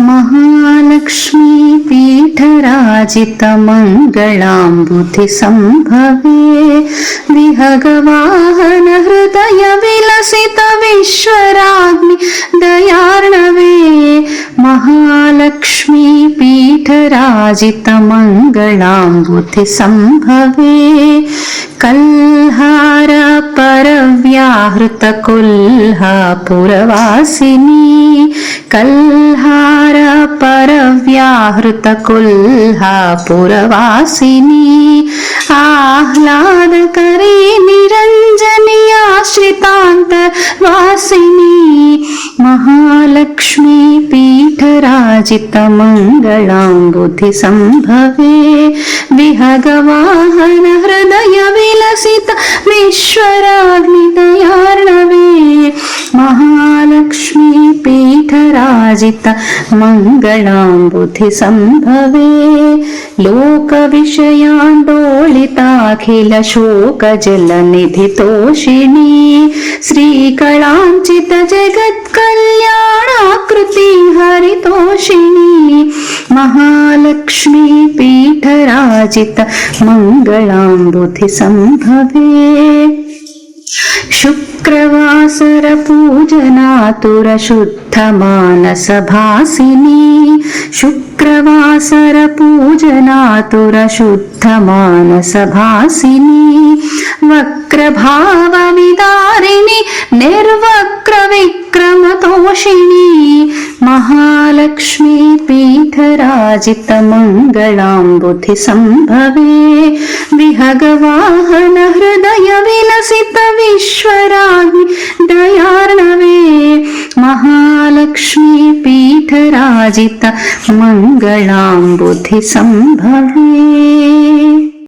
महालक्ष्मी पीठराजितमङ्गलाम्बुधि सम्भवे विहगवाहन हृदय विलसित विश्वराज्ञि दयार्णवे महालक्ष्मी पीठराजितमङ्गलाम्बुधि सम्भवे कल्हार परव्याहृत कोल्हापुरवासिनी कल्हार परव्याहृत कोल्हापुरवासिनी आह्लादकरी निरञ्जनी आश्रितान्तर्वासिनी महालक्ष्मी पीठराजितमङ्गलाम्बुधि सम्भवे विहगवाहन हृदय विलसित विश्वराज्ञि दयार्णवे महालक्ष्मी पीठराजितमङ्गलाम्बुधि सम्भवे लोकविषयान्दोलिताखिल शोकजलनिधितोषिणी श्रीकलाञ्चित जगत्कल्याणाकृति हरितोषिणी महालक्ष्मी पीठराजितमङ्गलाम्बुधि सम्भवे शुक्रवासर पूजनातुर शुद्ध मानस भासिनी शुक्रवासर पूजनातुर शुद्ध मानस भासिनी वक्रभाव विदारिणी निर्वक्र विक्रमतोषिणी महालक्ष्मी पीठराजितमङ्गलाम्बुधि सम्भवे विहगवाहन हृदय विलसित विश्वराज्ञि दयार्णवे महालक्ष्मी पीठराजितमङ्गलाम्बुधि सम्भवे।